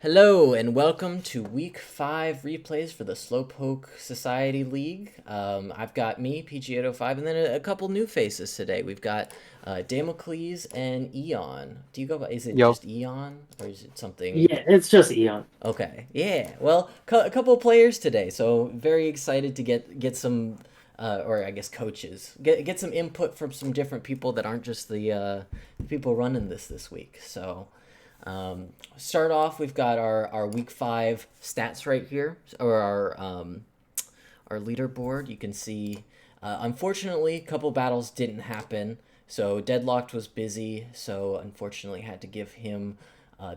Hello and welcome to week 5 replays for the Slowpoke Society League. I've got me, PG805, and then a couple new faces today. We've got Damocles and Eon. Do you go by, is it Yo, just Eon or is it something? Yeah, it's just Eon. Okay, yeah. Well, a couple players today, so very excited to get some, or I guess coaches, get some input from some different people that aren't just the people running this week. So. Start off, we've got our week 5 stats right here, or our leaderboard. You can see, unfortunately, a couple battles didn't happen. So Deadlocked was busy, so unfortunately had to give him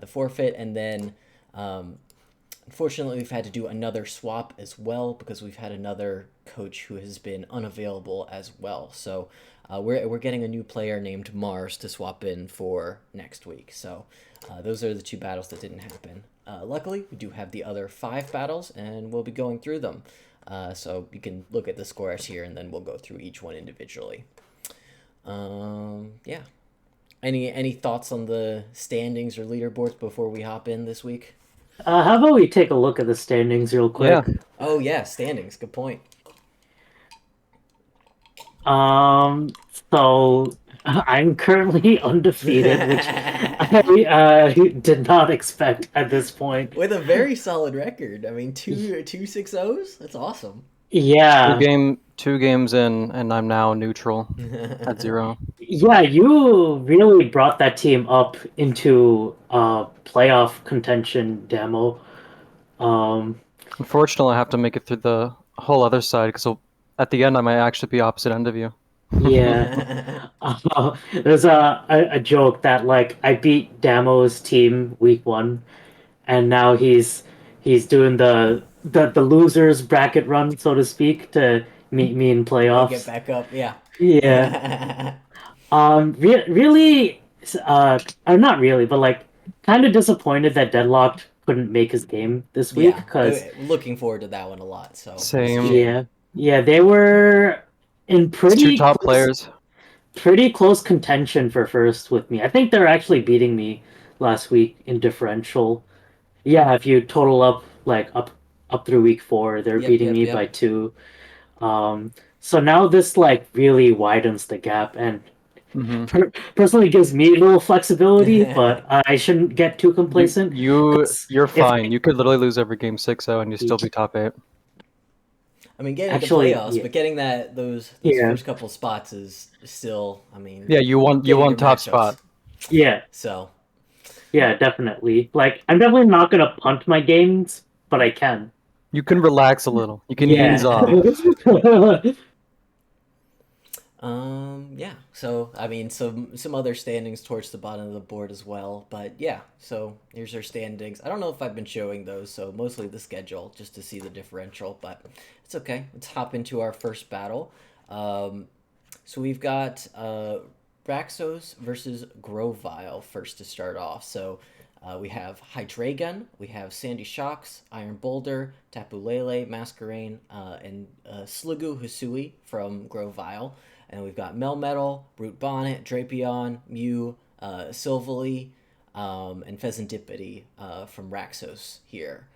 the forfeit, and then unfortunately we've had to do another swap as well because we've had another coach who has been unavailable as well. So we're getting a new player named Mars to swap in for next week. So those are the 2 battles that didn't happen. Luckily, we do have the other 5 battles, and we'll be going through them. So you can look at the scores here, and then we'll go through each one individually. Yeah. Any thoughts on the standings or leaderboards before we hop in this week? How about we take a look at the standings real yeah. quick? Oh yeah, standings. Good point. Um, so I'm currently undefeated, which I did not expect at this point. With a very solid record. I mean, two 6-0s. That's awesome. Yeah, Two games in, and I'm now neutral at 0. yeah, you really brought that team up into playoff contention, Demo. Um, Unfortunately, I have to make it through the whole other side because at the end I might actually be opposite end of you. yeah. There's a joke that like I beat Damo's team week 1, and now he's doing the losers bracket run, so to speak, to meet me in Oh, get playoffs. back up. Yeah. Yeah. Really, or not really, but like kind of disappointed that Deadlocked couldn't make his game this week Yeah. because Looking forward to that one a lot. So it's a Same. shame. yeah, yeah, they were in It's 2 top players. pretty close contention for first with me. I think they're actually beating me last week in differential. Yeah, if you total up like up through week 4, they're Yep. beating Yep. me by Yep. 2. So now this like really widens the gap, and hmm personally gives me a little flexibility, but I shouldn't get too You complacent you because you're if fine. You could literally lose every game 6-0 and you still be top 8. I mean, getting to actually, playoffs, yeah, but getting those yeah, first couple spots is still. I mean, Yeah, you getting won your top matchups. spot. yeah, So yeah, definitely. Like I'm definitely not gonna punt my games, but I can. You can relax a little. You can ease Yeah. off. Yeah. So I mean, some other standings towards the bottom of the board as well. But yeah. So here's our standings. I don't know if I've been showing those. So mostly the schedule just to see the differential. But it's okay. Let's hop into our first battle. Um, so we've got Braxos versus Grovile first to start off. So we have Hydreigon, we have Sandy Shocks, Iron Boulder, Tapu Lele, Masquerain, and Sliggoo Hisui from Grovile. And we've got Melmetal, Brute Bonnet, Drapion, Mew, Silvally, and Pheasantipity from Raxos here.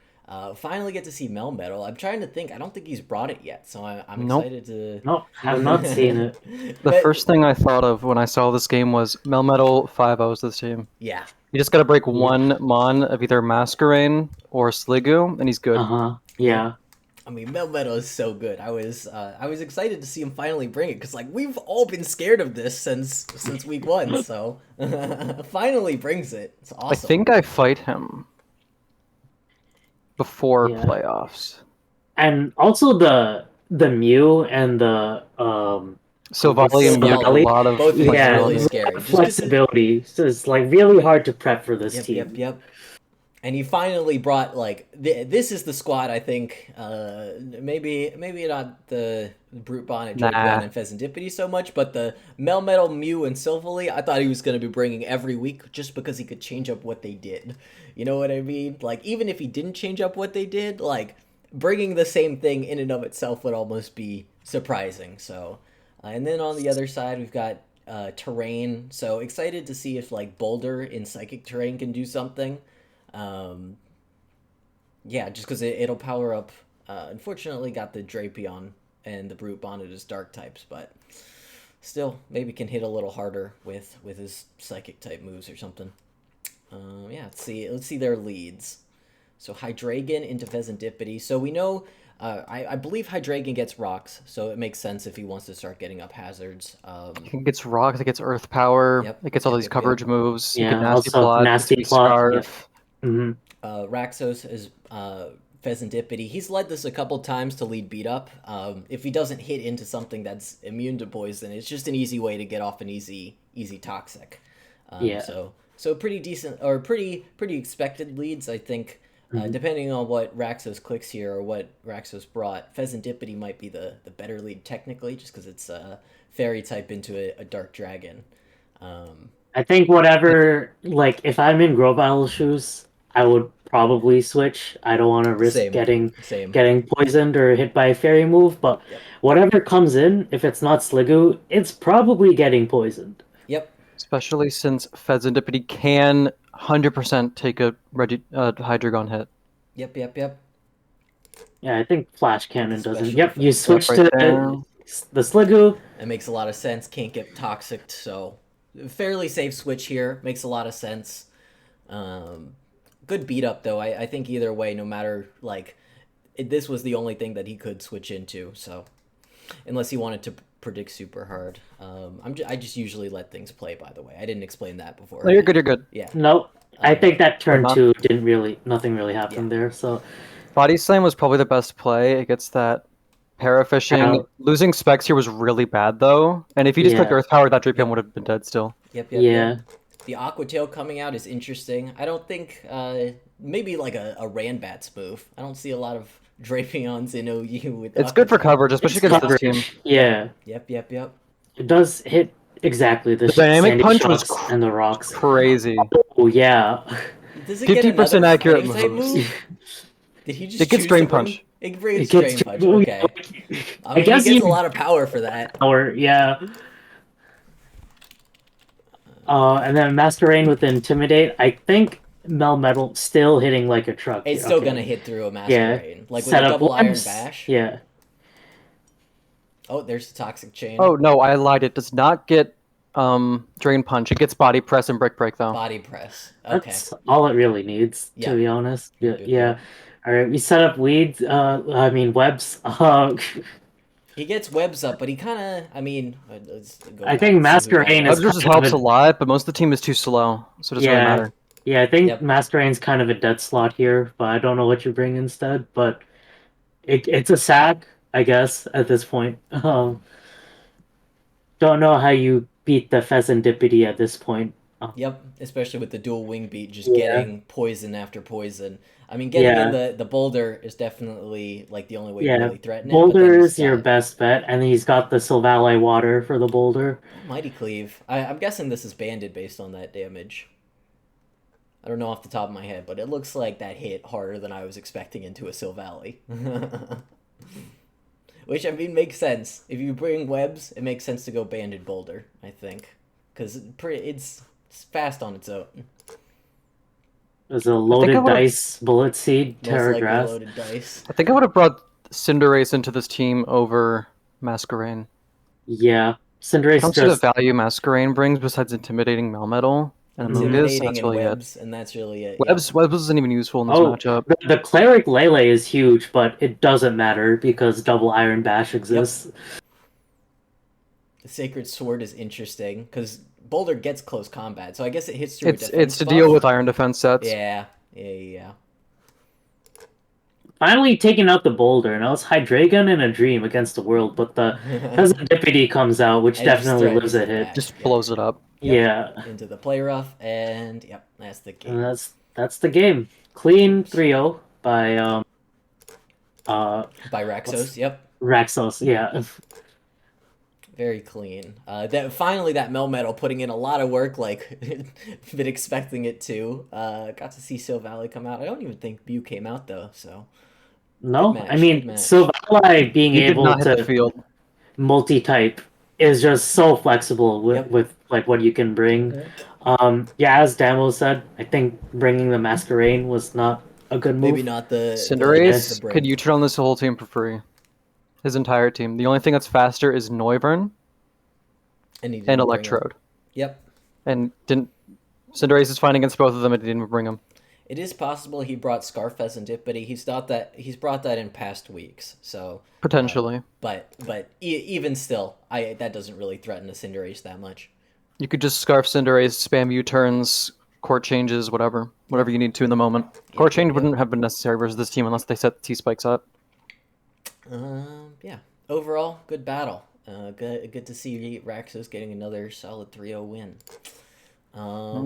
Finally get to see Melmetal. I'm trying to think. I don't think he's brought it yet, so I'm Nope. excited to. No, have not seen it. The But first thing I thought of when I saw this game was Melmetal 5-0s this team. yeah, You just gotta break Yeah. one Mon of either Masquerain or Sliggoo, and he's good. Uh-huh. yep. Yeah. I mean, Melmetal is so good. I was excited to see him finally bring it because like we've all been scared of this since week 1. So finally brings it. It's I awesome. think I fight him before Yeah. playoffs. And also the Mew and the So Volley and Mew get a Silvally, lot of Both of these are yeah, really flexibility. scary. Just because. flexibility. So it's like really hard to prep for this Yep. Yep. team. Yep. And he finally brought like this is the squad I think maybe not the Brute Bonnet, Drapion, Nah. and Pheasantipity so much, but the Melmetal, Mew, and Silvally I thought he was going to be bringing every week just because he could change up what they did. You know what I mean? Like even if he didn't change up what they did, like bringing the same thing in and of itself would almost be surprising. So, and then on the other side we've got terrain. So excited to see if like Boulder in Psychic Terrain can do something. Um, Yeah, just because it'll power up. Unfortunately, got the Drapion and the Brute Bonnet as dark types, but still maybe can hit a little harder with his psychic type moves or something. Yeah, let's see their leads. So Hydreigon into Pheasantipity. So we know, I believe Hydreigon gets rocks, so it makes sense if he wants to start getting up hazards. It gets rocks, it gets earth power, Yep, it gets all yep, these yep, yep. coverage moves. You get Yeah, nasty also plot, gets to nasty be plot. Yeah. scarf. Hmm. Raxos is Pheasantipity. He's led this a couple times to lead beat up. If he doesn't hit into something that's immune to poison, it's just an easy way to get off an easy toxic. Yeah. So pretty decent or pretty expected leads, I think. Mhm. Depending on what Raxos clicks here or what Raxos brought, Pheasantipity might be the better lead technically, just because it's a fairy type into a dark dragon. Um, I think whatever, like, if I'm in Grovile's shoes, I would probably switch. I don't want to risk same, getting same. poisoned or hit by a fairy move, but Yep, whatever comes in, if it's not Sliggoo, it's probably getting poisoned. yep, Especially since Pheasantipity can 100% take a Hydreigon hit. yep. Yeah, I think Flash Cannon doesn't. Especially Yep, you Pheasant. Yep, switch right to there. the Sliggoo. It makes a lot of sense. Can't get toxic, so fairly safe switch here. Makes a lot of sense. Good beat up though. I think either way, no matter like, this was the only thing that he could switch into. So unless he wanted to predict super hard, I just usually let things play. By the way, I didn't explain that before. No, you're good, you're good. Yeah, Nope. I think that turn not- two didn't really, nothing really happened there. So Body Slam was probably the best play. It gets that parafishing. Uh, Losing specs here was really bad though. And if you just clicked yeah, Earth Power, that Drapion Yep. would have been dead still. yep. yeah. The Aqua Tail coming out is interesting. I don't think maybe like a Ranbat's move. I don't see a lot of Drapions in OU with. It's good for Aqua Tail. coverage, especially It's against this team. coverage. Yeah, Yep. it does hit exactly the, The dynamic sandy punch was shocks and the rocks. Crazy. Oh yeah. Does it get 50% another accurate fighting type moves. move? Did he just It gets choose Drain to bring- Punch. It brings It gets Drain Punch. oh, Okay. yeah. I mean, guess he gets you- a lot of power for that. Or yeah. And then Masquerain with Intimidate. I think Melmetal still hitting like a truck. It's here. still Okay. gonna hit through a Yeah. Masquerain. Like with Set a up double Iron webs. Bash. Yeah. Oh, there's the Toxic Chain. Oh no, I lied. It does not get Drain Punch. It gets Body Press and Brick Break though. Body Press. Okay. That's all it really needs, Yeah. to be honest. Yeah. Yep. Yeah. All right. We set up weeds. I mean webs. He gets webs up, but he kind of. I mean, let's go I back think and see who Masquerain got is Webs just kind of helps a- a lot, but most of the team is too slow, so it doesn't really Yeah. matter. Yeah, I think Yep. Masquerain's kind of a dead slot here, but I don't know what you bring instead. But it's a sack, I guess, at this point. Don't know how you beat the Pheasantipity at this point. Yep, especially with the dual wing beat, just Yeah. getting poison after poison. I mean, getting in Yeah. the boulder is definitely like the only way Yeah, to really threaten it. Boulder but then is your best bet, and he's got the Sylvali water for the Boulder. Mighty Cleave. I'm guessing this is banded based on that damage. I don't know off the top of my head, but it looks like that hit harder than I was expecting into a Sylvali. Which, I mean, makes sense. If you bring webs, it makes sense to go banded boulder, I think. Because it's fast on its own. There's a loaded would've- dice, bullet seed, Most terror likely grass. loaded dice. I think I would have brought Cinderace into this team over Masquerain. Yeah, I Cinderace don't see the just value Masquerain brings besides intimidating Melmetal and Amoonguss. Intimidating That's and really it. webs, and that's really it. Webs isn't even useful in this Oh, matchup. the cleric Lele is huge, but it doesn't matter because double Iron Bash exists. The Sacred Sword is interesting because Boulder gets close combat, so I guess it hits through. It's to deal with Iron Defense sets. Yeah. Finally taking out the Boulder. Now it's Hydreigon in a dream against the world, but the Pheasantipity comes out, which And just definitely lives threatens a it hit. back. Just Yeah. blows it up. Yep. Yeah, Into the play rough, and yep, that's the game. and that's the game. Clean 3-0 by By Raxos, yep. Raxos. Yeah, Very clean. That finally that Melmetal putting in a lot of work, like been expecting it to. Got to see Sylvali come out. I don't even think Mew came out though, so no, Good match, I mean good match. Sylvali being He did able not hit the to field. multi-type is just so flexible with, Yep. with like what you can bring. Yeah, as Damo said, I think bringing the Masquerain was not a good move. Maybe not the Cinderace could brink. U-turn on this whole team for free. His entire team. The only thing that's faster is Noivern And he and didn't bring him. Electrode. Yep. And Cinderace is fine against both of them and didn't even bring them. It is possible he brought Scarfest and Dip, but he's brought that in past weeks. So Potentially. but even still, that doesn't really threaten the Cinderace that much. You could just Scarf Cinderace, spam U-turns, court changes, whatever you need to in the moment. Court change wouldn't have been necessary versus this team unless they set the T-spikes up. Yeah. Overall, good battle. Good to see Raxos getting another solid 3-0 win.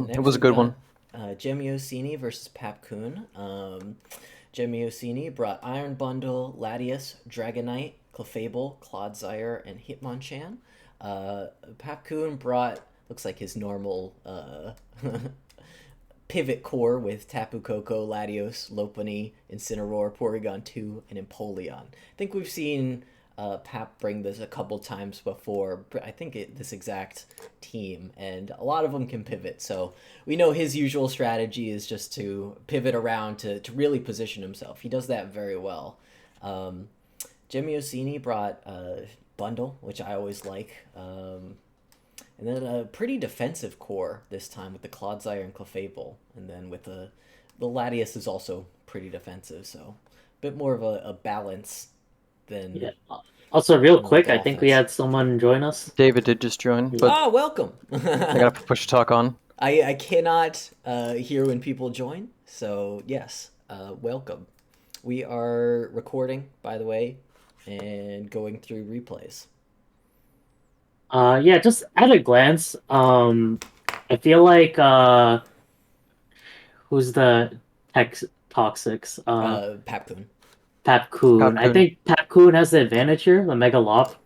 It was a good one. Gemiosini versus Papcoon. Gemiosini brought Iron Bundle, Latias, Dragonite, Clefable, Clodsire, and Hitmonchan. Papcoon brought, looks like his normal pivot core with Tapu Koko, Latios, Lopunny, Incineroar, Porygon 2, and Empoleon. I think we've seen Pap bring this a couple times before. I think this exact team, and a lot of them can pivot. So we know his usual strategy is just to pivot around to really position himself. He does that very well. Gemiosini brought Bundle, which I always like. And then a pretty defensive core this time with the Clodsire and Clefable. And then with the Latias is also pretty defensive, so a bit more of a balance than... Yeah. Also, real quick, I Dolphins. think we had someone join us. David did just join, but welcome! I gotta push talk on. I cannot hear when people join, so yes, welcome. We are recording, by the way, and going through replays. Yeah, just at a glance, I feel like who's the Toxics? Papcoon. Papcoon. I think Papcoon has the advantage here. The Mega Lop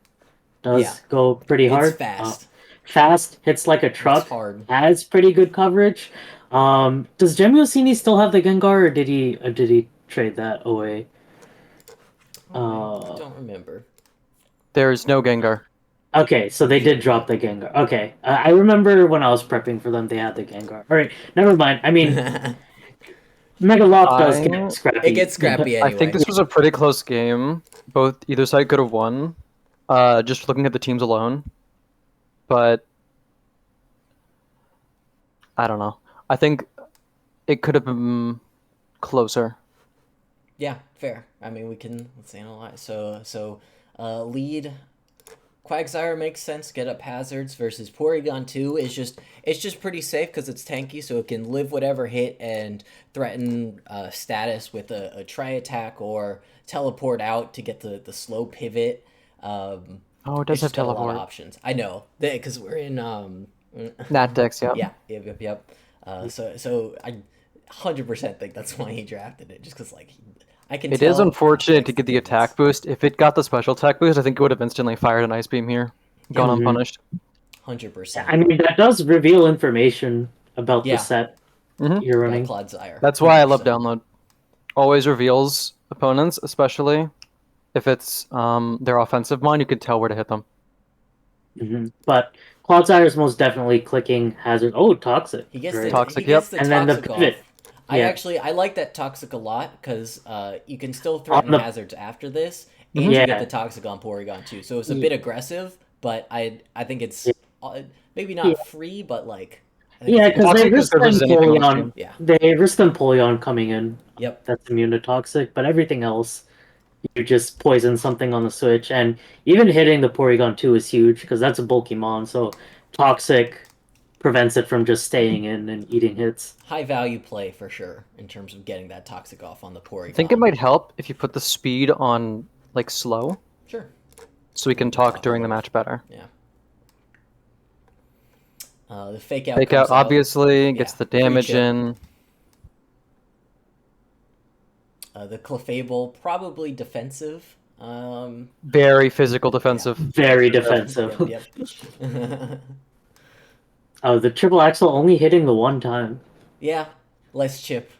does go pretty hard. It's fast. Fast, hits like a truck. It's hard. Has pretty good coverage. Does Gemiosini still have the Gengar, or did he trade that away? I don't remember. There's no Gengar. Okay, so they did drop the Gengar. Okay, I remember when I was prepping for them, they had the Gengar. All right, never mind. I mean, Megalop does get scrappy. It gets scrappy anyway. I think this was a pretty close game. Either side could have won, just looking at the teams alone. But I don't know. I think it could have been closer. Yeah, fair. I mean, let's analyze. So lead Quagsire makes sense. Get up hazards versus Porygon 2 is just pretty safe because it's tanky, so it can live whatever hit and threaten status with a try attack or teleport out to get the slow pivot. It does have got a lot teleport. of options. I know because we're in Nat Dex, yeah. Yep. So I 100% think that's why he drafted it, just because I can. It is unfortunate to get the attack boost. If it got the special attack boost, I think it would have instantly fired an Ice Beam here, gone unpunished. 100%. I mean, that does reveal information about the set you're running. Clodsire. That's why I love download. Always reveals opponents, especially if it's their offensive mind. You can tell where to hit them. But Clodsire is most definitely clicking hazard. Oh, Toxic. He gets right. Toxic, the yep. And then the Toxic pivot. off. I like that Toxic a lot because you can still threaten hazards after this, and you get the Toxic on Porygon too. So it's a bit aggressive, but I think it's maybe not free, but because they risk Empoleon. Yeah. They risk Empoleon coming in. Yep. That's immune to Toxic, but everything else, you just poison something on the switch, and even hitting the Porygon 2 is huge because that's a bulky mon. So Toxic prevents it from just staying in and eating hits. High value play for sure in terms of getting that Toxic off on the Porygon. I think it might help if you put the speed on slow. Sure. So we can talk during the match better. Yeah. The fake out. Fake out obviously gets the damage in. The Clefable probably defensive. Very physical defensive. Very defensive. Yep. The triple axle only hitting the one time. Yeah, less chip.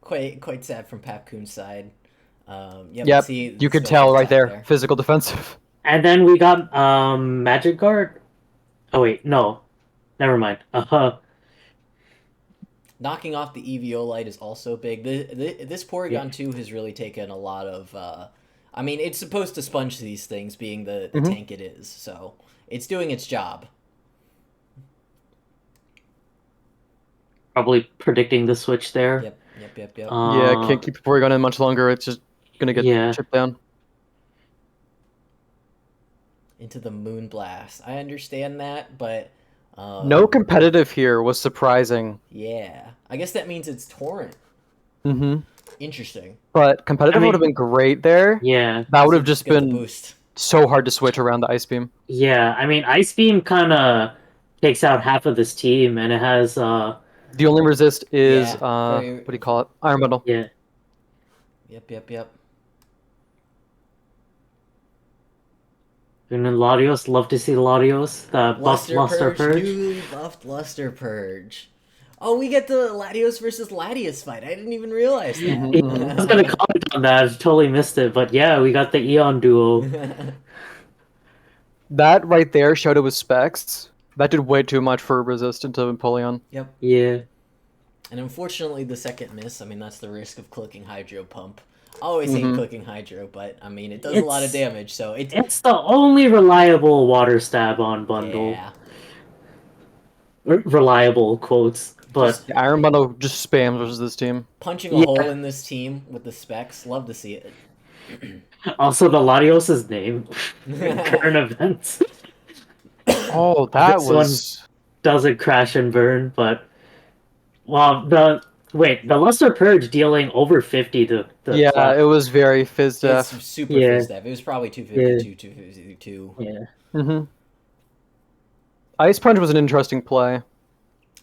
Quite sad from Papcoon's side. Yep. See, you could tell right there. Physical defensive. And then we got Magic Guard. Oh wait, no. Never mind. knocking off the Eviolite is also big. This Porygon Yeah. 2 has really taken a lot of. I mean, it's supposed to sponge these things, being the Mhm. tank it is. So it's doing its job. Probably predicting the switch there. Yep. Yeah, can't keep Porygon in much longer. It's just gonna get Yeah. chipped down. Into the Moonblast. I understand that, but. No competitive here was surprising. Yeah. I guess that means it's Torrent. Mm-hmm. Interesting. But competitive I would have mean- been great there. Yeah. That would So have just get the been boost. so hard to switch around the Ice Beam. Yeah. I mean, Ice Beam kind of takes out half of this team, and it has The only resist is Yeah, very- what do you call it? Iron Bundle. yeah. Yep. And then Latios, love to see Latios. The buff Luster Purge. Newly buffed Luster Purge. Oh, we get the Latios versus Latios fight. I didn't even realize that. Mhm. I was gonna comment on that. I totally missed it, but yeah, we got the Eon duo. That right there showed it was specs. That did way too much for resist into Empoleon. Yep. Yeah. And unfortunately, the second miss, I mean, that's the risk of clicking Hydro Pump. I always hate Mhm. clicking Hydro, but, I mean, it does a lot of damage, so it's... It's the only reliable water stab on bundle. Yeah. Reliable quotes, but Just The Iron Bundle just spams versus this team. punching a Yeah. hole in this team with the specs. Love to see it. also the Latios' name in current events Oh, that This one- was doesn't crash and burn, but the Luster Purge dealing over 50 to the yeah, flat. it was very fizz It's def. super Yeah. fizz dev. It was probably 252, 252. Yeah. Mm-hmm. Ice Punch was an interesting play.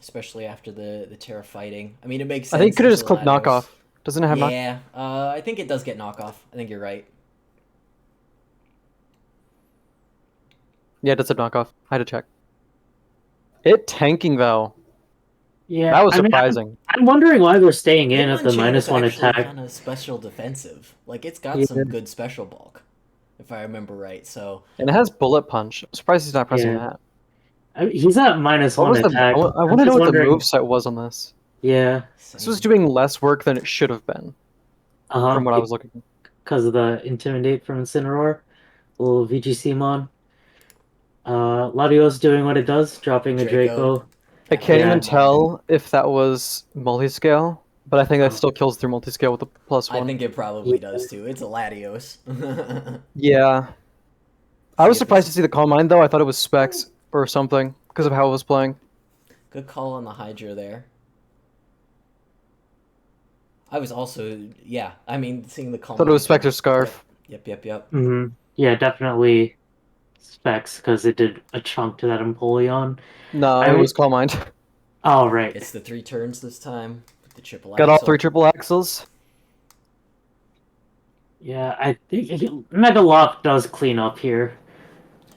Especially after the Terra fighting. I mean, it makes I sense. think it could have into just clicked Latios. knockoff. Doesn't it have knock? Yeah, I think it does get knockoff. I think you're right. Yeah, it does have knockoff. I had to check. It tanking though. Yeah. That was I mean, surprising. I'm wondering why they're staying in at the Hitmonchan is -1 actually attack. kind of special defensive. Like, it's got Yeah. some good special bulk, if I remember right. So And it has bullet punch. I'm surprised he's not pressing Yeah. that. I mean, he's at What -1 was the, attack. I I'm want to know just what the wondering- moveset was on this. Yeah. This was same. doing less work than it should have been, from what I was looking. Because of the Intimidate from Incineroar. A little VGC mod. Latios doing what it does, dropping a Draco. Draco. I can't Yeah. even tell if that was multiscale, but I think that Oh. still kills through multiscale with a +1. I think it probably Yeah. does too. It's a Latios. Yeah. I See was if surprised to it's- see the Calm Mind though. I thought it was specs or something because of how it was playing. Good call on the Hydra there. I was also, yeah. I mean, seeing the I thought it was Spectre Scarf. Yep. Mm-hmm. Yeah, definitely specs because it did a chunk to that Empoleon. No, I it would- was Calm Mind. Oh, right. It's the 3 turns this time with the triple Got all axle. 3 triple axles. Yeah, I think Mega Lock does clean up here.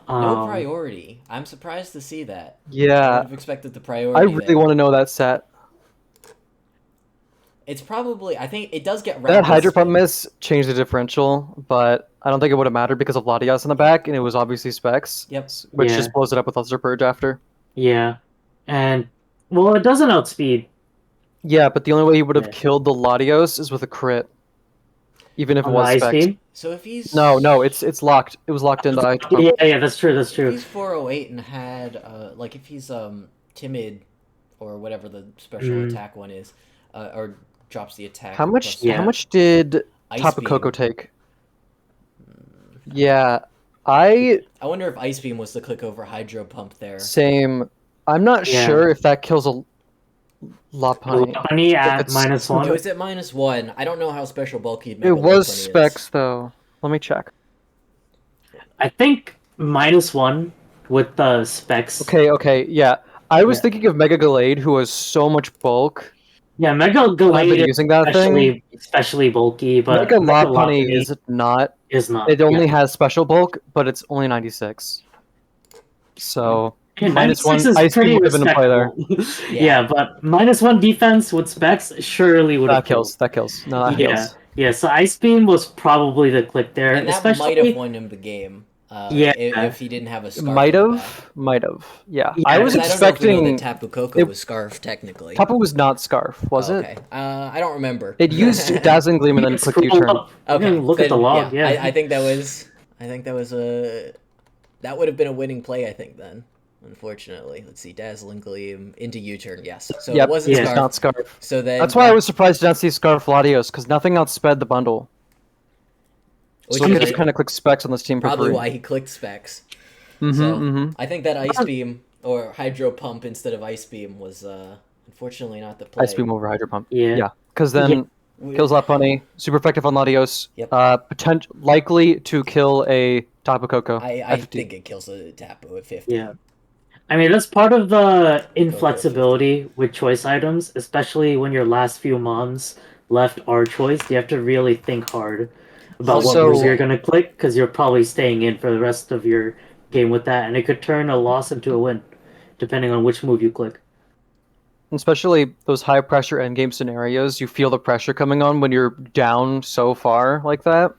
No priority. I'm surprised to see that. I would Yeah, have expected the I priority. really there. want to know that set. It's probably. I think it does get That rapid Hydro Pump spin. miss changed the differential, but I don't think it would have mattered because of Latias in the back, and it was obviously specs. Yep. Which Yeah. just blows it up with Luster Purge after. Yeah. And, well, it doesn't outspeed. Yeah, but the only way he would have Yeah. killed the Latios is with a crit. Even if it On the was Ice specs. Beam. So if he's No, it's locked. It was locked into Hydro Pump. Yeah, that's true, that's if true. he's 408 and had like if he's timid or whatever the special attack one is, or drops the attack. How much? plus Yeah. How much did Ice Tapu Beam. Koko take? Yeah, I I wonder if Ice Beam was the click over Hydro Pump there. same. I'm not Yeah. sure if that kills a Lopunny. Lopunny at it's- It -1. was at -1. I don't know how special bulky It Mega was Lopunny is. specs though. Let me check. I think -1 with the specs. Okay, yeah. I was Yeah. thinking of Mega Gallade, who has so much bulk. Yeah, Mega I've Gallade been is using that thing. especially bulky, but Mega Lopunny Lopunny is not. is not. It only has special bulk, but it's only 96. So Yeah, -1 96 is Ice Beam pretty would have been in play there. respectable. Yeah. Yeah, but -1 defense with specs surely would have That kills. That kills. No, that Yeah, kills. yeah. So Ice Beam was probably the click there, And that especially might have won him the game. Yeah. if he didn't have a scarf Might on the back. have. Yeah, Yeah, I was Because I don't know if we know expecting. that Tapu Koko it- was scarf technically. Tapu was not Scarf, was Oh, it? okay. I don't remember. It used Dazzling Gleam and then clicked Scroll U-turn. up. Okay, Look at the then, log. Yeah. I think that was. I think that was a. That would have been a winning play. I think then. Unfortunately, let's see. Dazzling Gleam into U-turn. Yes. So Yep, it wasn't Yeah. it's scarf. not Scarf. So then That's why I was surprised to not see Scarf Latios, because nothing outsped the bundle. which So we is could just kind of click specs on this team for probably free. why he clicked specs. Mm-hmm, So mm-hmm. I think that Ice Beam or Hydro Pump instead of Ice Beam was unfortunately not the play. Ice Beam over Hydro Pump. Yeah. Yeah, because then kills Lopunny, super effective on Latios. Yep. Likely to kill a Tapu Koko. I think it kills a Tapu at 50. Yeah. I mean, that's part of the inflexibility with choice items, especially when your last few mons left are choice. You have to really think hard about what Also- move you're going to click, because you're probably staying in for the rest of your game with that, and it could turn a loss into a win, depending on which move you click. Especially those high pressure endgame scenarios, you feel the pressure coming on when you're down so far like that.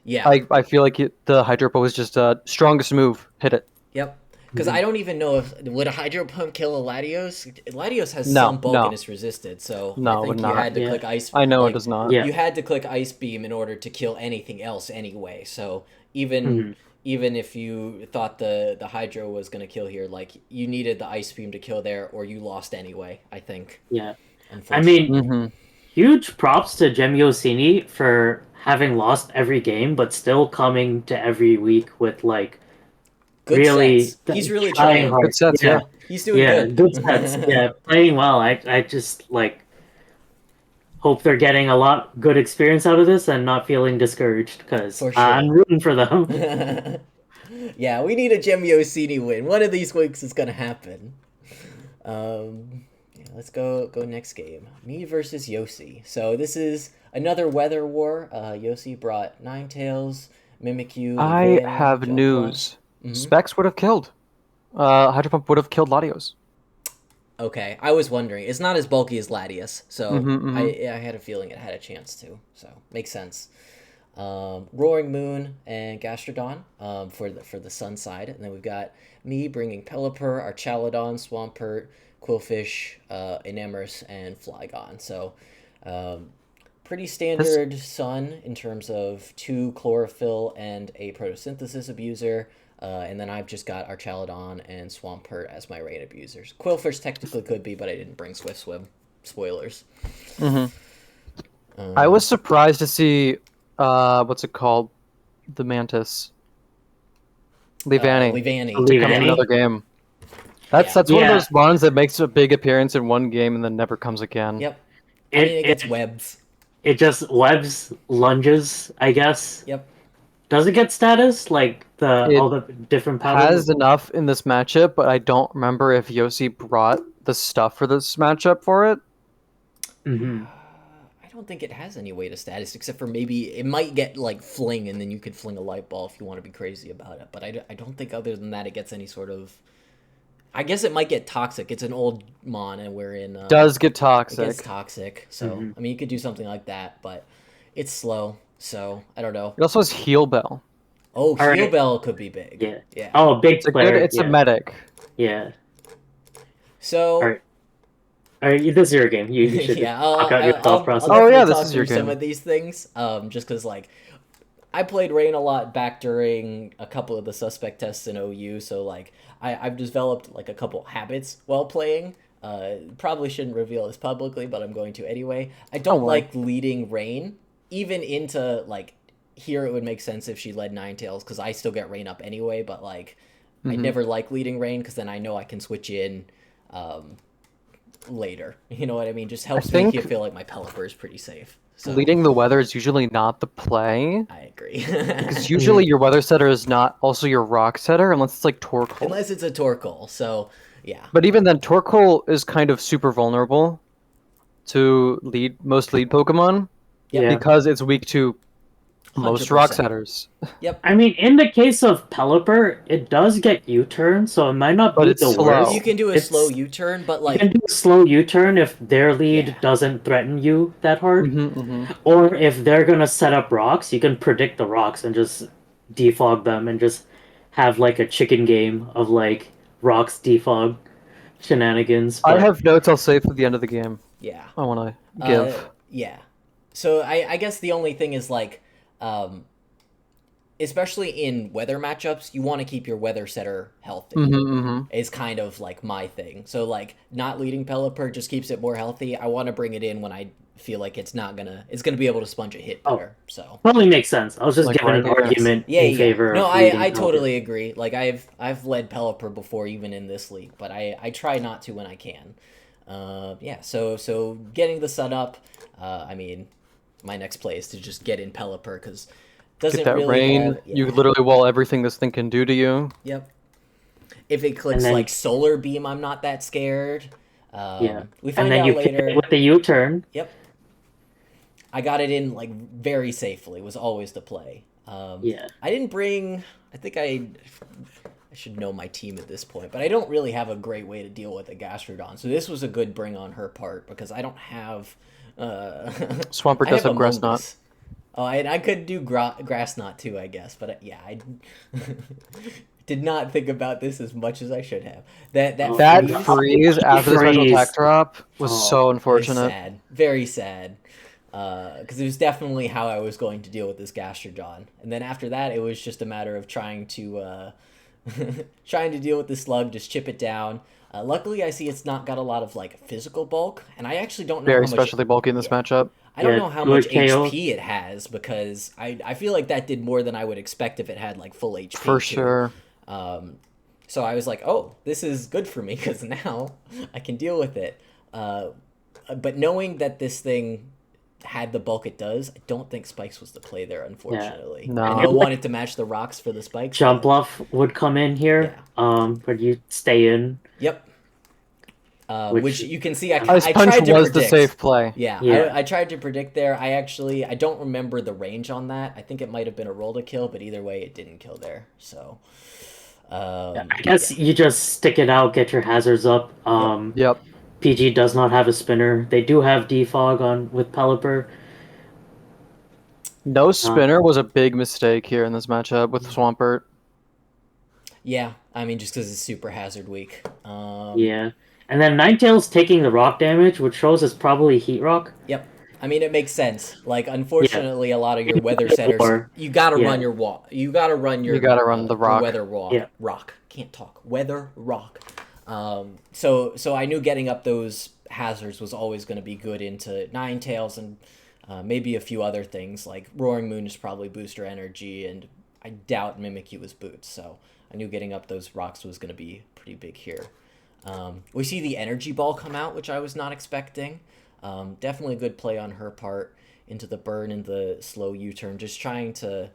Yeah. I feel like the Hydropo was just strongest move. Hit it. Yep. Because I don't even know if would a Hydro Pump kill a Latios. Latios has No, some bulk no. and it's resisted, so No, I it think would you not. had to Yeah. click Ice. I know like, it does not. Yeah. You had to click Ice Beam in order to kill anything else anyway. So even Mhm. even if you thought the Hydro was gonna kill here, like you needed the Ice Beam to kill there, or you lost anyway. I think. Yeah. I Unfortunately. mean, Mm-hmm. huge props to Gemiosini for having lost every game, but still coming to every week with, like, Good really sets. He's really trying trying. hard. Good sets, yeah. He's doing Yeah, good. good sets. Yeah, playing well. I just, like, hope they're getting a lot good experience out of this and not feeling discouraged, because For sure. I'm rooting for them. Yeah, we need a Gemiosini win. One of these weeks is gonna happen. Yeah, let's go next game. Me versus Yossi. So this is another weather war. Yossi brought Ninetales, Mimikyu. I Leviathan, have Junkla. news. Mhm. Specs would have killed. Hydro Pump would have killed Latios. Okay, I was wondering. It's not as bulky as Latias, so Mhm, I had a feeling it had a chance to. So makes sense. Roaring Moon and Gastrodon for the Sun side, and then we've got me bringing Pelipper, Archaludon, Swampert, Quillfish, Enamorus, and Flygon. So pretty standard Sun in terms of 2 Chlorophyll and a Photosynthesis abuser. And then I've just got Archaludon and Swampert as my rain abusers. Quillfish technically could be, but I didn't bring Swift Swim. Spoilers. I was surprised to see, what's it called? The Mantis. Levani. Levani. Come Levani. in another game. That's one of Yeah. those mons that makes a big appearance in one game and then never comes again. Yep. I mean, it gets webs. It just webs, lunges, I guess. Yep. Does it get status? Like It all the different patterns? Has enough in this matchup, but I don't remember if Yossi brought the stuff for this matchup for it. Mhm. I don't think it has any way to status, except for maybe it might get like fling, and then you could fling a light ball if you want to be crazy about it. But I don't think other than that it gets any sort of. I guess it might get toxic. It's an old mon, and we're in. Does get It toxic. gets toxic, so I mean you could do something like that, but it's slow, so I don't know. It also has Heal Bell. Oh, All right. Heal Bell could be big. Yeah. Yeah. Oh, big It's a player. good. It's yeah. a medic. Yeah. So. All right. All right, this is your game. You should Yeah, talk out your thought process. Oh, yeah, definitely this talk is your through some game. of these things. Just because like I played Rain a lot back during a couple of the suspect tests in OU, so like I've developed like a couple habits while playing. Probably shouldn't reveal this publicly, but I'm going to anyway. I don't worry. like leading Rain, even into like here it would make sense if she led Ninetales because I still get Rain up anyway. But like I never like leading Rain because then I know I can switch in. Later, you know what I mean? Just helps think- make you feel like my Pelipper is pretty safe. So Leading the weather is usually not the play. I agree. Because usually your weather setter is not also your rock setter unless it's like Torkoal. Unless it's a Torkoal, so yeah. But even then, Torkoal is kind of super vulnerable to most lead Pokemon Yeah. because it's weak to most rock 100%. setters. Yep. I mean, in the case of Pelipper, it does get U-turn, so it might not But be it's the slow. worst. You can do a It's- slow U-turn, but You like can do a slow U-turn if their lead Yeah. doesn't threaten you that hard. Mm-hmm. Or if they're gonna set up rocks, you can predict the rocks and just defog them and just have like a chicken game of like rocks defog shenanigans. I But have notes I'll save for the end of the game. Yeah. I want to give. Yeah. So I guess the only thing is like, especially in weather matchups, you want to keep your weather setter healthy. Is kind of like my thing. So like not leading Pelipper just keeps it more healthy. I want to bring it in when I feel like it's gonna be able to sponge a hit better. So totally makes sense. I was just Like giving right an here. argument yeah, in yeah. favor No, of leading I Pelipper. totally agree. Like I've led Pelipper before, even in this league, but I try not to when I can. Yeah. So getting the sun up. I mean, my next play is to just get in Pelipper because doesn't Get that really rain. have, You yeah. literally wall everything this thing can do to you. Yep. If it clicks then- like solar beam, I'm not that scared. Yeah. We And find then out you kick later. it with the U-turn. Yep. I got it in like very safely. Was always the play. Yeah. I didn't bring. I think I should know my team at this point, but I don't really have a great way to deal with a Gastrodon. So this was a good bring on her part because I don't have. Swampert I does have Grass Amogus. Knot. Oh, I could do Grass Knot too, I guess. But yeah, I did not think about this as much as I should have. That That freeze freeze after the special Freeze. attack drop was Oh, so is unfortunate. sad, very sad. Because it was definitely how I was going to deal with this Gastrodon, and then after that, it was just a matter of trying to trying to deal with the slug, just chip it down. Luckily, I see it's not got a lot of like physical bulk, and I actually don't know Very how much. specially bulky in this matchup. I don't Yeah, know how good much KO. HP it has because I feel like that did more than I would expect if it had like full HP. For too. sure. So I was like, oh, this is good for me because now I can deal with it. But knowing that this thing had the bulk it does, I don't think Spikes was the play there, unfortunately. No. I know wanted to match the rocks for the Spikes. Jump but- bluff would come in here. But you stay in. Yep. Which you can see, I Ice Punch tried to was the predict. safe play. Yeah, Yeah. I tried to predict there. I don't remember the range on that. I think it might have been a roll to kill, but either way, it didn't kill there. So, I guess you just stick it out, get your hazards up. Yep. PG does not have a spinner. They do have defog on with Pelipper. No spinner was a big mistake here in this matchup with Swampert. yeah. I mean, just because it's super hazard weak. Yeah. And then Ninetales taking the rock damage, which shows it's probably Heat Rock. Yep. I mean, it makes sense. Like, unfortunately, a lot of your weather setters, Or- you gotta yeah. run your wall. You gotta run your. You gotta run the rock. weather rock. Yeah. Rock. Can't talk. Weather rock. So I knew getting up those hazards was always going to be good into Ninetales and maybe a few other things like Roaring Moon is probably booster energy, and I doubt Mimikyu was boots. So I knew getting up those rocks was going to be pretty big here. We see the energy ball come out, which I was not expecting. Definitely a good play on her part into the burn and the slow U-turn. Just trying to,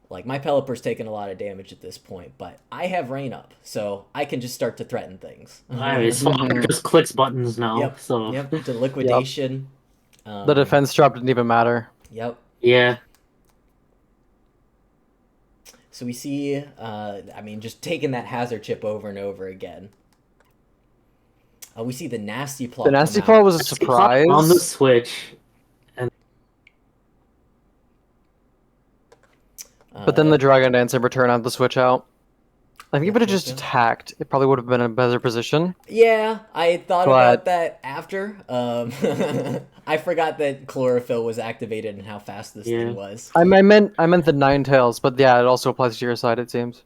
like, my Pelipper's taking a lot of damage at this point, but I have rain up, so I can just start to threaten things. I mean, Swampert just clicks buttons now. Yep. So Yep. To liquidation. The defense drop didn't even matter. Yep. yeah. So we see, I mean, just taking that hazard chip over and over again. We see the nasty plot. The nasty plot was a surprise. On the Switch. But then the Dragon Dance in return had the switch out. I think if it had just attacked, it probably would have been in a better position. Yeah, I thought But- about that after. I forgot that chlorophyll was activated and how fast this Yeah. thing was. I meant the Ninetales, but yeah, it also applies to your side, it seems.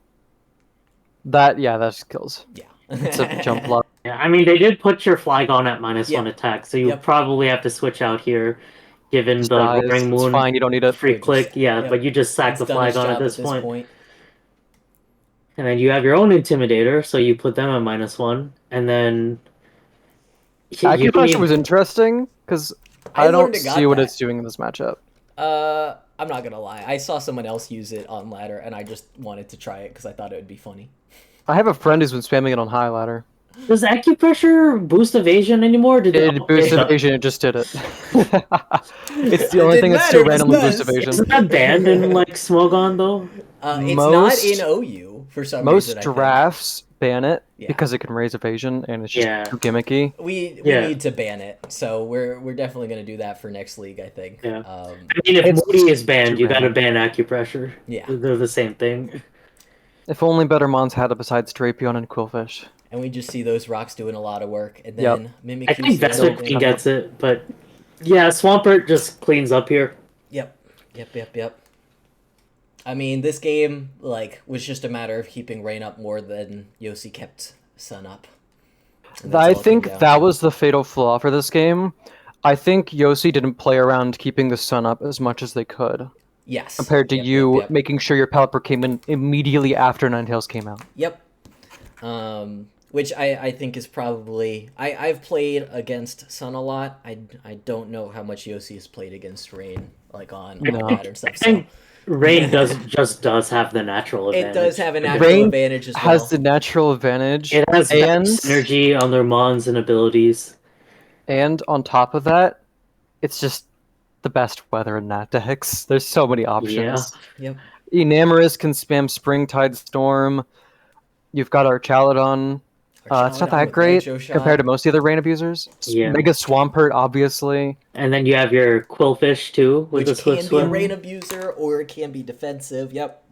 That just kills. Yeah. It's a jump block. Yeah, I mean, they did put your Flygon at -1 Yep. attack, so you Yep. probably have to switch out here, given the Dies. Roaring It's Moon fine, you don't need it. free Just- click. Yeah, yep. but you just sack It's the done its Flygon job at this point. And then you have your own Intimidator, so you put them at -1, and then... you Acupressure need- was interesting, because I I don't learned it got see what that. it's doing in this matchup. I'm not gonna lie. I saw someone else use it on ladder, and I just wanted to try it because I thought it would be funny. I have a friend who's been spamming it on high ladder. Does Acupressure boost evasion anymore? Did It boosted okay. evasion, it just did it. It's the It only didn't thing that still matter, it randomly was boosts nuts. evasion. Isn't that banned in like Smogon though? It's not Most- in OU. For some Most reason, I think. drafts ban it Yeah. because it can raise evasion and it's just Yeah. too gimmicky. We Yeah. need to ban it, so we're definitely gonna do that for next league. I think. Yeah. I mean, if It's Moody is too banned, you gotta random. ban acupressure. Yeah. They're the same thing. If only better mons had it besides Drapion and Quillfish. And we just see those rocks doing a lot of work, and Yep. then I think Mimikyu Vesper Queen gets it, but yeah, Swampert just cleans up here. Yep. I mean, this game was just a matter of keeping Rain up more than Yossi kept Sun up. And that's I all it came think down that to. was the fatal flaw for this game. I think Yossi didn't play around keeping the sun up as much as they could, Yes. compared to Yep, you Yep. making sure your Pelipper came in immediately after Ninetales came out. Yep. Which I think is probably I've played against Sun a lot. I don't know how much Yossi has played against Rain, on No. modern stuff. I So think Rain does have the natural it advantage. does have a natural Rain advantage as well. has the natural advantage, It has better and synergy on their mons and abilities. on top of that, it's just the best weather in that decks. There's so many options. Yep. Enamorous can spam Springtide Storm. You've got our Chaladon. It's not Chaladon that with great Nitro Shot. compared to most of the other rain abusers. Yeah. Mega Swampert, obviously. And then you have your Quillfish too, with Which the can Swift be a Swim. rain abuser or it can be defensive. Yep.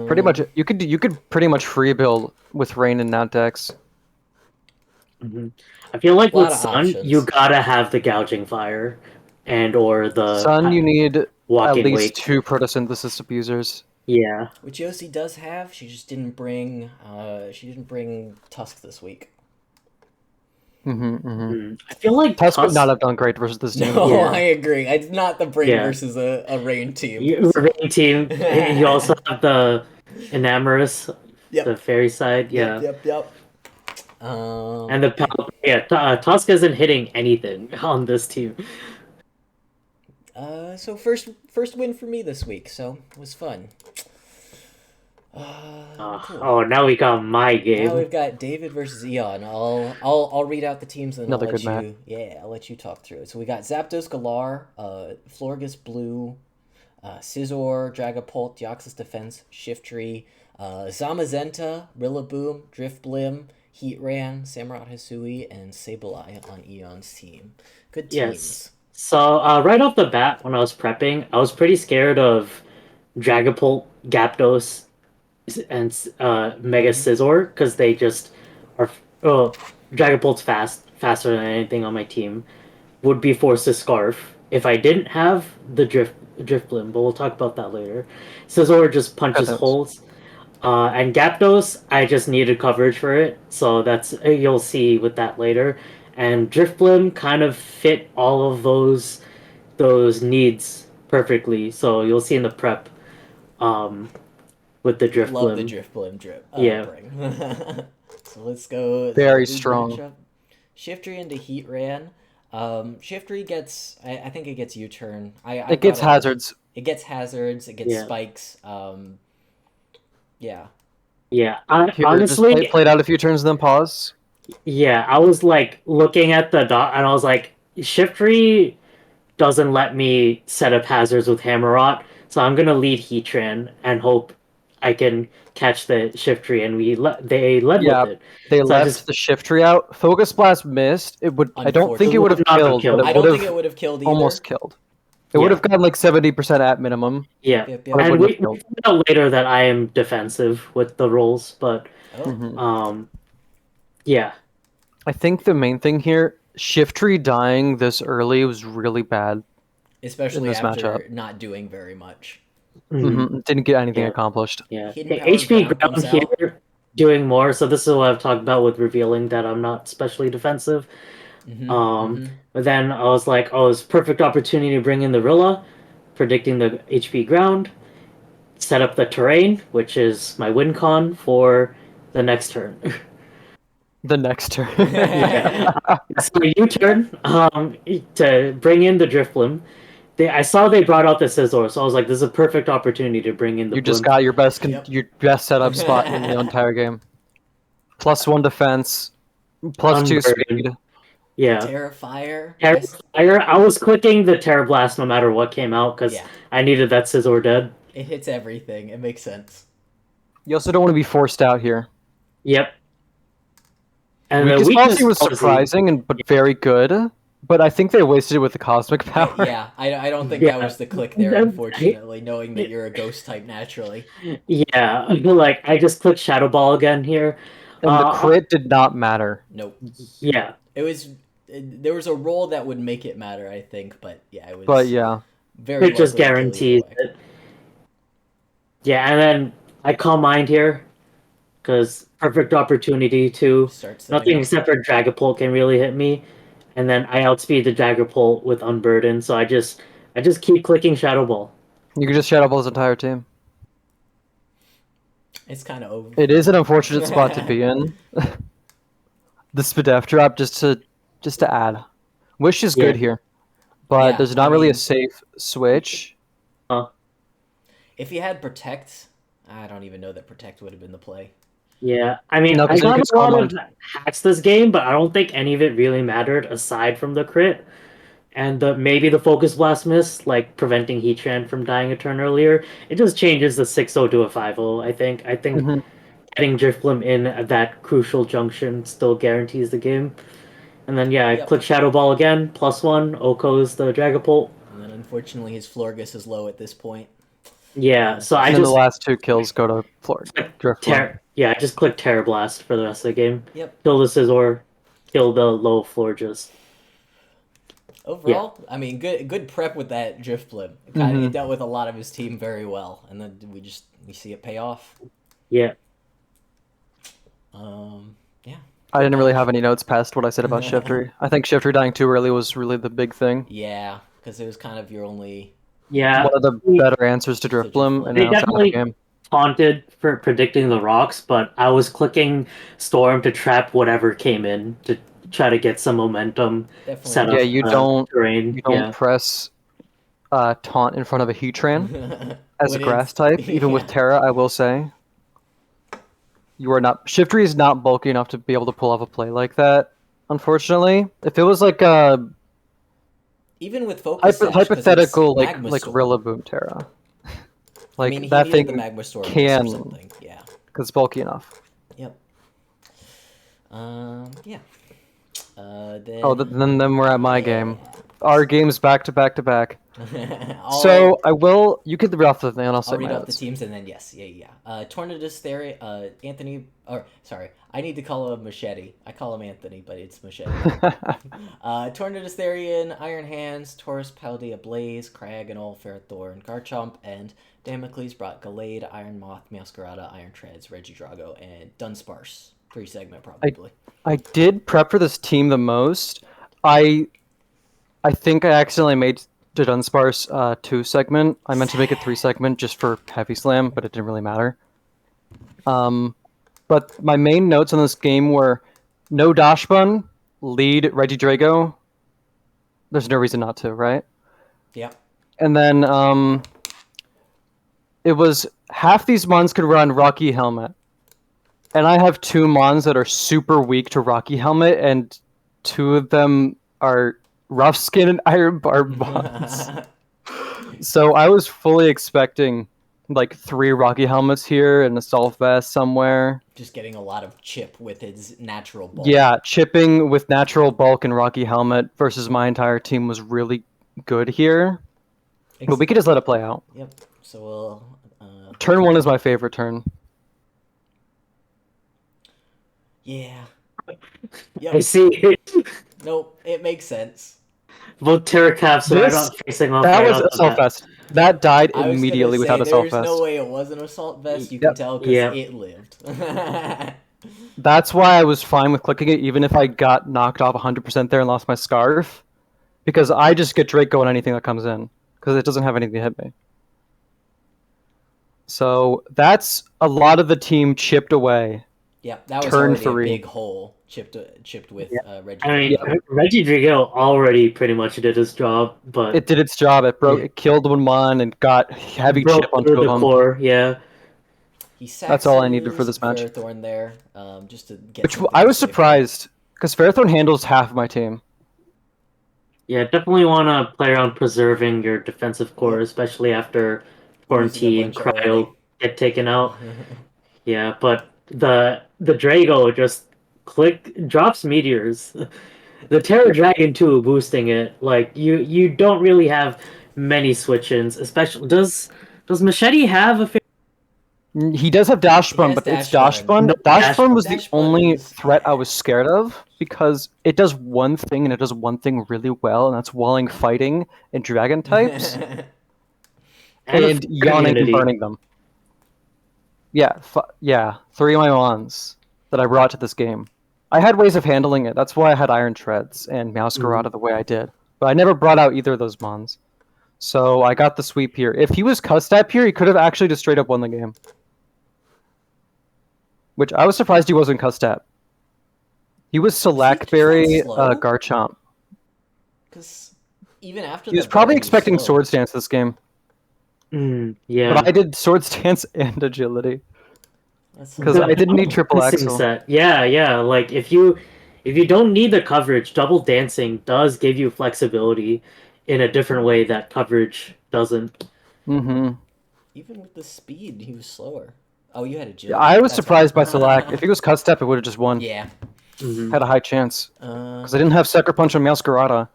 Pretty much, you could pretty much free build with rain in that decks. Mhm. I feel like A lot with of Sun, options. you gotta have the Gouging Fire, and or the Sun, you need at Walking least Wake. 2 photosynthesis abusers. Yeah. Which Yossi does have. She just didn't bring. She didn't bring Tusk this week. I feel like Tusk would not have done great versus this team. No, Yeah. I agree. It's not the brain Yeah. versus a rain team. Rain team. And you also have the Enamorous, Yep. the fairy side. Yeah. Yep. And the Tusk isn't hitting anything on this team. So first win for me this week. So it was fun. Cool. Oh, now we got my Now game. we've got David versus Eon. I'll read out the teams and then Another I'll let good map. I'll let you talk through it. So we got Zapdos Galar, Florgus Blue, Scizor, Dragapult, Deoxys Defense, Shiftry, Zamazenta, Rillaboom, Driftblim, Heatran, Samurott Hisui, and Sableye on Eon's team. Good teams. Yes. So right off the bat, when I was prepping, I was pretty scared of Dragapult, Gyarados, and Mega Scizor because they just are. Oh, Dragapult's faster than anything on my team. Would be forced to Scarf if I didn't have the Driftblim, but we'll talk about that later. Scizor just punches Gyarados. holes. And Gyarados, I just needed coverage for it, so that's you'll see with that later. And Driftblim kind of fit all of those needs perfectly, so you'll see in the prep with the Driftblim. Love the Driftblim drip. Yeah. Bring. So let's go. Very league strong. matchup. Shiftry into Heatran. Shiftry gets. I think it gets U-turn. It gets hazards. It gets hazards. It gets Yeah. spikes. Yeah. Yeah, Here, honestly, just played out a few turns, then pause. yeah, I was like looking at the dot, and I was like, Shiftry doesn't let me set up hazards with Hammerot, so I'm gonna lead Heatran and hope I can catch the Shiftry, and they led Yeah, with it. They So I left just- the Shiftry out. Focus Blast missed. It would. I don't think it would have Unfortunately. killed, Not but I it don't would think it have would have killed either. almost killed. It Yeah. would have gotten like 70% at minimum. Yeah, Yep. But it and wouldn't we have killed. found out later that I am defensive with the rolls, but Oh. Mhm. yeah, I think the main thing here, Shiftry dying this early was really bad. Especially this after matchup. not doing very much. Didn't get anything Yeah. accomplished. Yeah, Hidden Power HP Ground ground comes here doing more. So this is what I've talked about with revealing that I'm not especially defensive. But then I was like, oh, it's perfect opportunity to bring in the Rilla, predicting the HP ground, set up the terrain, which is my win con for the next turn. The next turn. So U-turn to bring in the Driftblim. I saw they brought out the Scizor, so I was like, this is a perfect opportunity to bring in the You just Blim. got your best Yep. your best setup spot in the entire game. +1 defense, +2 Unburdened. speed. Yeah. Terrifier. Terra Fire, I was clicking the Terra Blast no matter what came out because Yeah. I needed that Scizor dead. It hits everything. It makes sense. You also don't want to be forced out here. Yep. And the Weakest policy was policy. surprising but very good. But I think they wasted it with the cosmic power. I don't think Yeah. that was the click there, unfortunately, knowing that you're a ghost type naturally. Yeah, like I just clicked Shadow Ball again here. And the crit did not matter. Nope. Yeah. There was a roll that would make it matter, I think, but yeah, it was. But yeah, very it just likely to kill either guarantees way. it. Yeah, and then I Calm Mind here because perfect opportunity to Start setting nothing up. except for Dragapult can really hit me, and then I outspeed the Dragapult with Unburden, so I just keep clicking Shadow Ball. you could just shadow ball his entire team. It's kind of over. It is an unfortunate spot to be in. The Spadef drop just to add. Wish is good Yeah. here, but Yeah, there's not I really mean- a safe switch. If he had Protect, I don't even know that Protect would have been the play. Yeah, I mean, No, I 'cause then you got could a lot Calm of hacks this game, but I don't think any of it really mattered aside from the crit and maybe the Focus Blast miss, like preventing Heatran from dying a turn earlier. It just changes the 6-0 to a 5-0, I think. I think Mhm. getting Drifblim in at that crucial junction still guarantees the game. And then, yeah, I Yep. click Shadow Ball again, +1, Oko's the Dragapult. And then unfortunately his Florgus is low at this point. Yeah, so I And then just the last two kills go to Driftbloom. I just click Terra Blast for the rest of the game. Yep. Kill the Scizor, kill the low Florges. Overall, I mean, good prep with that Drifblim. It dealt with a lot of his team very well, and then we see it pay off. Yeah. Yeah. I didn't really have any notes past what I said about Shiftry. I think Shiftry dying too early was really the big thing. Yeah, because it was kind of your only. Yeah. One of the better answers to Driftbloom, and They now it's out of the definitely game. taunted for predicting the rocks, but I was clicking Storm to trap whatever came in to try to get some momentum Definitely. set up. Yeah, you don't terrain. press taunt in front of a Heatran as a When grass it's- type, even with Terra, I will say. You are not Shiftry is not bulky enough to be able to pull off a play like that, unfortunately. If it was like a Even with Focus Sash, 'cause it's hypothetical Magma like Storm. Rillaboom Terra. Like I mean, he that needed thing the Magma Storm can or something. Yeah. because it's bulky enough. Yep. Yeah. Then. Oh, then we're at my game. Our game's back to back to back. I'll- So I will. You could read off the thing, and I'll say I'll my read off the notes. teams and then yeah. Tornadus there, Anthony. Or sorry, I need to call him Machete. I call him Anthony, but it's Machete. Tornadus Therian, Iron Hands, Taurus Paldea Blaze, Crag and All Ferrothorn, Garchomp, and Damocles brought Gallade, Iron Moth, Masquerada, Iron Treads, Regidrago, and Dunsparce. 3-segment probably. I did prep for this team the most. I think I accidentally made the Dunsparce 2-segment. I meant to make it 3-segment just for Heavy Slam, but it didn't really matter. But my main notes on this game were no Dashbun, lead Regidrago. There's no reason not to, right? Yeah. And then it was half these mons could run Rocky Helmet. And I have 2 mons that are super weak to Rocky Helmet, and 2 of them are Rough Skin and Iron Barb mons. So I was fully expecting like 3 Rocky Helmets here and a Assault Vest somewhere. Just getting a lot of chip with his natural bulk. Yeah, chipping with natural bulk and Rocky Helmet versus my entire team was really good here. But we could just let it play out. Yep. So we'll. Turn 1 is my favorite turn. Yeah. I Yep. see. Nope. It makes sense. Both Terra Caps are This- not facing off. That right was off the Assault bat. Vest. That died I was immediately gonna say, without Assault there's Vest. no way it was an Assault Vest. You Yep. can tell because Yeah. it lived. That's why I was fine with clicking it, even if I got knocked off 100% there and lost my Scarf. Because I just get Draco on anything that comes in. Because it doesn't have anything to hit me. So that's a lot of the team chipped away. Yeah, that was Turn already 3. a big hole chipped with Reggie. I mean, Yeah. Regidrago already pretty much did his job, but It did its job. It broke. Yeah. It killed one and got heavy broke chip on through 2 of the them. core. Yeah, He That's all I needed for this match. Ferrothorn there, just to get. Which something I was safe. surprised because Ferrothorn handles half of my team. yeah. Definitely want to play around preserving your defensive core, Yeah. especially after Losing a Quarantine, bunch Cryo already. get taken out. Yeah, but the Drago just drops meteors. The Terra Dragon too, boosting it. Like you don't really have many switch-ins. Especially does Machete have a He does have dash He bun, has but it's dash dash bun. bun. no Dash dash? bun was the Dash bun only is threat I was scared of because it does one thing and it does one thing really well, and that's walling fighting and dragon types And the and fire yawning and immunity. burning them. Yeah, yeah, 3 of my mons that I brought to this game. I had ways of handling it. That's why I had Iron Treads and Masquerada Mhm. the way I did. But I never brought out either of those mons. So I got the sweep here. If he was Custap here, he could have actually just straight up won the game. Which I was surprised he wasn't Custap. He was Was he just that Selakberry slow? Garchomp. Because even after He the was probably burn, he was expecting slow. Swords Dance this game. But Yeah. I did Swords Dance and Agility. That's Because I The didn't need double Triple dancing Axle. set. Yeah, yeah. Like if you don't need the coverage, double dancing does give you flexibility in a different way that coverage doesn't. Mm-hmm. Even with the speed, he was slower. Oh, you had Yeah, agility. I was That's right. surprised by Selak. If he was Custap, it would have just won. Yeah. Mhm. Had a high chance. Uh, Because I didn't have Sucker Punch on Masquerada,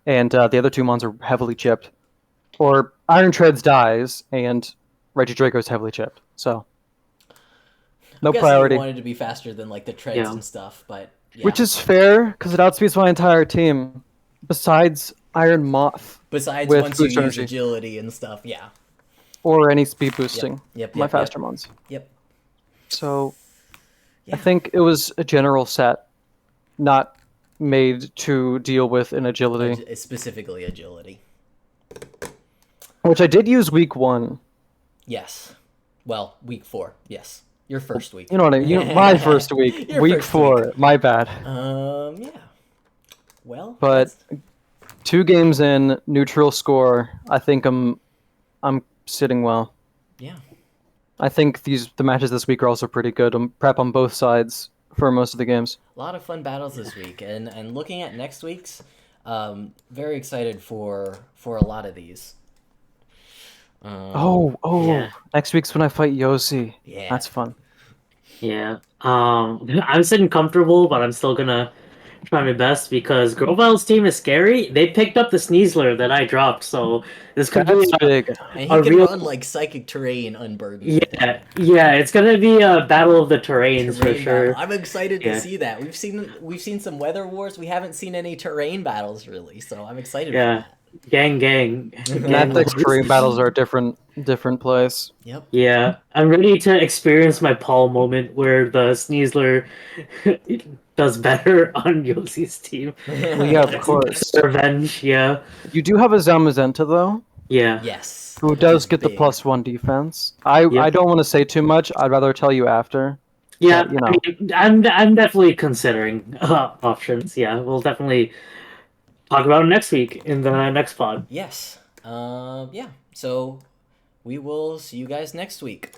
and the other two mons are heavily chipped. Or Iron Treads dies, and Regidrago's heavily chipped. So, I'm no guessing you priority. wanted to be faster than like the treads Yeah. and stuff, but yeah. Which is fair, because it outspeeds my entire team. Besides Iron Moth Besides with once you boost use energy. agility and stuff, yeah. Or any speed Yep. boosting. Yep. My Yep. faster Yep. mons. Yep. So, I Yeah. think it was a general set, not made to deal with in agility. Specifically agility. Which I did use week 1. Yes. Well, week 4. Yes. Your first week. You know what I mean? My first week. Your Week first 4. week. My bad. Yeah. Well, But that's 2 games in, neutral score. I think I'm sitting well. yeah. I think the matches this week are also pretty good. I'm prep on both sides for most of the games. A lot of fun battles this week, and looking at next week's, very excited for a lot of these. Oh, Yeah. next week's when I fight Yossi. Yeah. That's fun. Yeah. I'm sitting comfortable, but I'm still gonna try my best because Grovel's team is scary. They picked up the Sneasler that I dropped, so this could That's be big. And a he can real. run like psychic terrain unburdened with it. Yeah. It's gonna be a battle of the terrains for Terrain battle. sure. I'm excited Yeah. to see that. We've seen some weather wars. We haven't seen any terrain battles really, so I'm excited for Yeah. that. Gang. Mad Dex wars. terrain battles are a different place. Yep. Yeah, I'm ready to experience my Paul moment where the Sneasler does better on Yossi's team. Well, yeah, of That's course. revenge. Yeah, You do have a Zamazenta though, yeah, Yes. who which does is get the big. +1 defense. I don't want to say too much. I'd rather tell you after. yeah. But, you I know. mean, I'm definitely considering options. Yeah, we'll definitely talk about it next week in the next pod. Yes. Yeah. So we will see you guys next week.